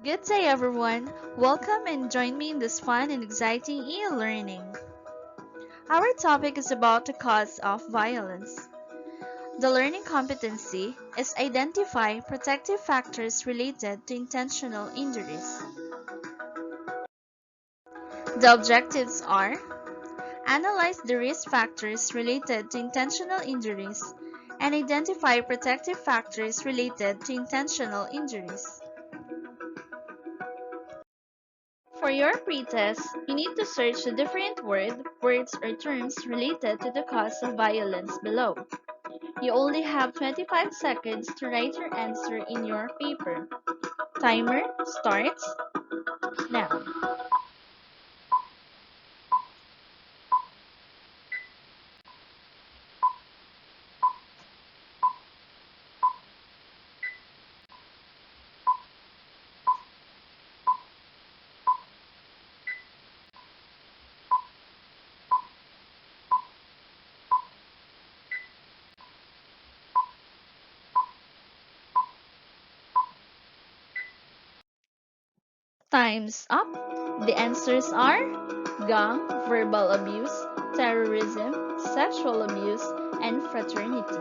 Good day, everyone. Welcome and join me in this fun and exciting e-learning. Our topic is about the cause of violence. The learning competency is identify protective factors related to intentional injuries. The objectives are analyze the risk factors related to intentional injuries and identify protective factors related to intentional injuries. For your pretest, you need to search the different words or terms related to the cause of violence below. You only have 25 seconds to write your answer in your paper. Timer starts now. Time's up. The answers are gang, verbal abuse, terrorism, sexual abuse, and fraternity.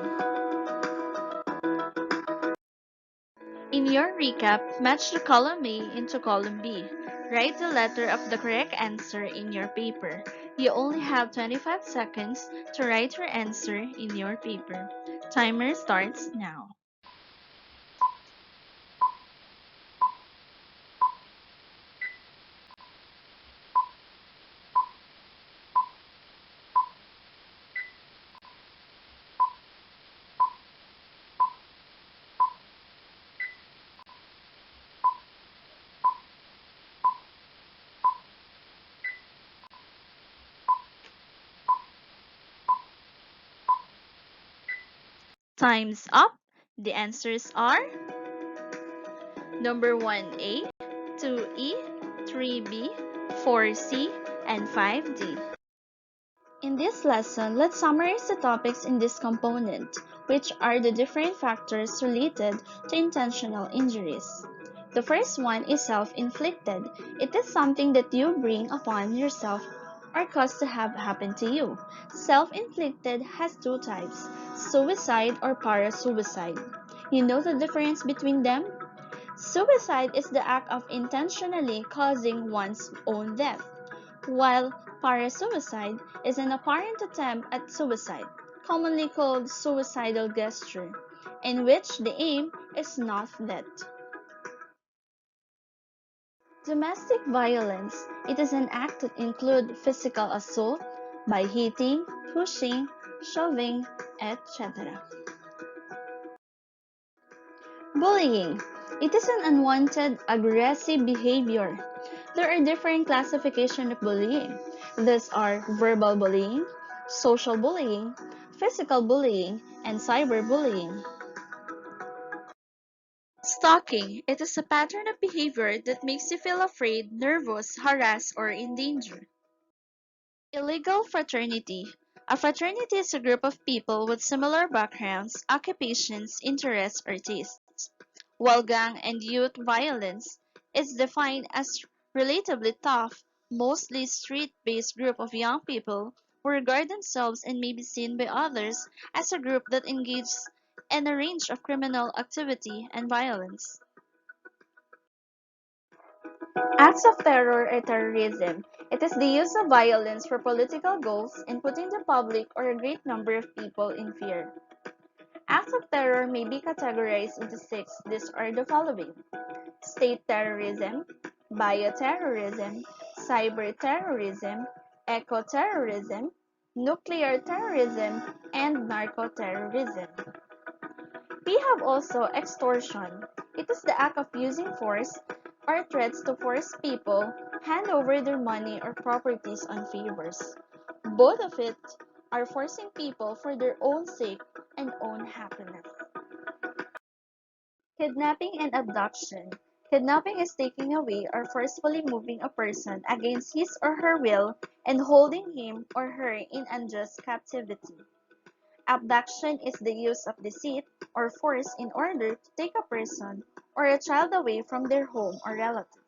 In your recap, match the column A into column B. Write the letter of the correct answer in your paper. You only have 25 seconds to write your answer in your paper. Timer starts now. Time's up. The answers are number 1A, 2E, 3B, 4C, and 5D. In this lesson, let's summarize the topics in this component, which are the different factors related to intentional injuries. The first one is self-inflicted. It is something that you bring upon yourself or cause to have happen to you. Self-inflicted has two types, suicide or parasuicide. You know the difference between them? Suicide is the act of intentionally causing one's own death, while parasuicide is an apparent attempt at suicide, commonly called suicidal gesture, in which the aim is not death. Domestic violence. It is an act that includes physical assault by hitting, pushing, shoving, etc. Bullying. It is an unwanted, aggressive behavior. There are different classifications of bullying. These are verbal bullying, social bullying, physical bullying, and cyberbullying. Stalking. It is a pattern of behavior that makes you feel afraid, nervous, harassed, or in danger. Illegal fraternity. A fraternity is a group of people with similar backgrounds, occupations, interests, or tastes. While gang and youth violence is defined as relatively tough, mostly street-based group of young people who regard themselves and may be seen by others as a group that engages in a range of criminal activity and violence. Acts of terror or terrorism. It is the use of violence for political goals and putting the public or a great number of people in fear. Acts of terror may be categorized into six. These are the following: state terrorism, bioterrorism, cyber terrorism, eco-terrorism, nuclear terrorism, and narco-terrorism. We have also extortion. It is the act of using force or threats to force people hand over their money or properties on favors. Both of it are forcing people for their own sake and own happiness. Kidnapping and abduction. Kidnapping is taking away or forcefully moving a person against his or her will and holding him or her in unjust captivity. Abduction is the use of deceit or force in order to take a person or a child away from their home or relatives.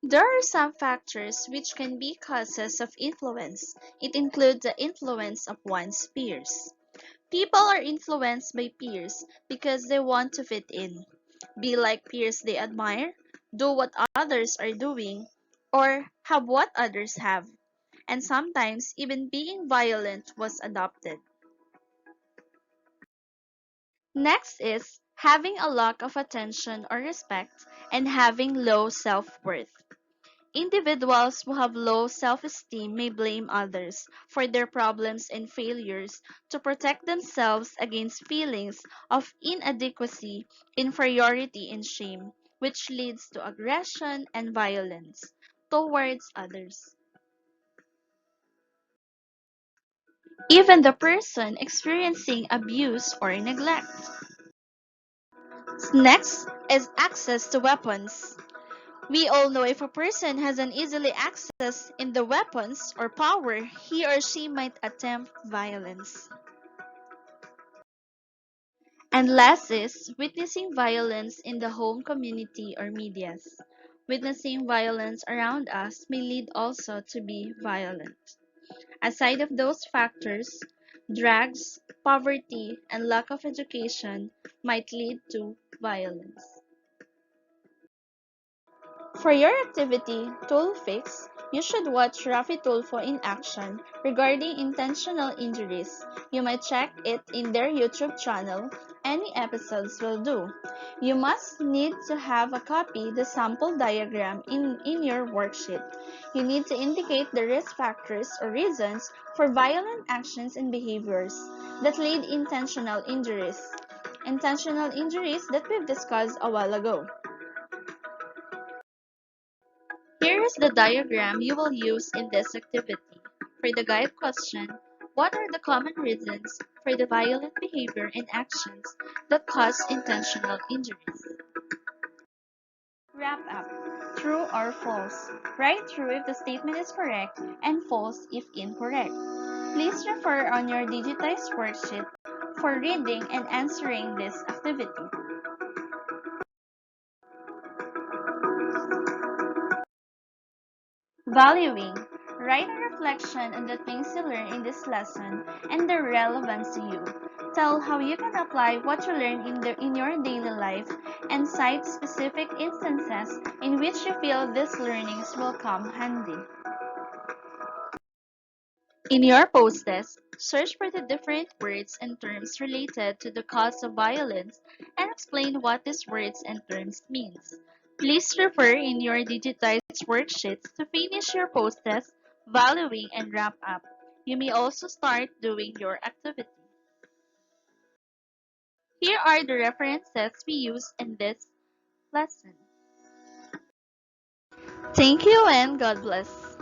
There are some factors which can be causes of influence. It includes the influence of one's peers. People are influenced by peers because they want to fit in, be like peers they admire, do what others are doing, or have what others have. And sometimes even being violent was adopted. Next is having a lack of attention or respect and having low self-worth. Individuals who have low self-esteem may blame others for their problems and failures to protect themselves against feelings of inadequacy, inferiority, and shame, which leads to aggression and violence towards others. Even the person experiencing abuse or neglect. Next is access to weapons. We all know if a person has an easily access in the weapons or power, he or she might attempt violence. And last is witnessing violence in the home community or medias. Witnessing violence around us may lead also to be violent. Aside of those factors, drugs, poverty, and lack of education might lead to violence. For your activity, Tool Fix, you should watch Rafi Tulfo in action regarding intentional injuries. You might check it in their YouTube channel. Any episodes will do. You must need to have a copy the sample diagram in your worksheet. You need to indicate the risk factors or reasons for violent actions and behaviors that lead intentional injuries. Intentional injuries that we've discussed a while ago. Here is the diagram you will use in this activity. For the guide question, what are the common reasons for the violent behavior and actions that cause intentional injuries? Wrap up. True or false? Write true if the statement is correct and false if incorrect. Please refer on your digitized worksheet for reading and answering this activity. Valuing. Write a reflection on the things you learn in this lesson and their relevance to you. Tell how you can apply what you learn in your daily life and cite specific instances in which you feel these learnings will come handy. In your post-test, search for the different words and terms related to the cause of violence and explain what these words and terms means. Please refer in your digitized worksheets to finish your post-test, valuing, and wrap up. You may also start doing your activity. Here are the references we use in this lesson. Thank you and God bless.